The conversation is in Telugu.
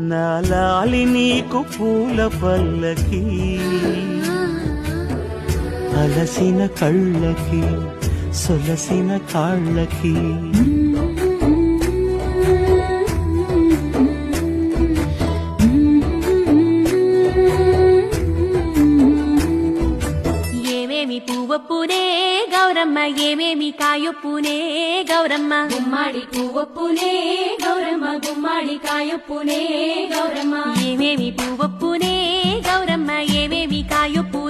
నాలాలి నీకు పూల పల్లకి అలసిన కళ్ళకి సొలసిన కాళ్ళకి ఏమేమి పువ్వొప్పునే గౌరమ్మ ఏమేమి కాయొప్పునే గౌరమ్మ గుమ్మాడి పువ్వొప్పునే గౌరమ్మ గుమ్మాడి కాయొప్పునే గౌరమ్మ ఏమేమి పువ్వొప్పునే గౌరమ్మ ఏమేమి కాయొప్పునే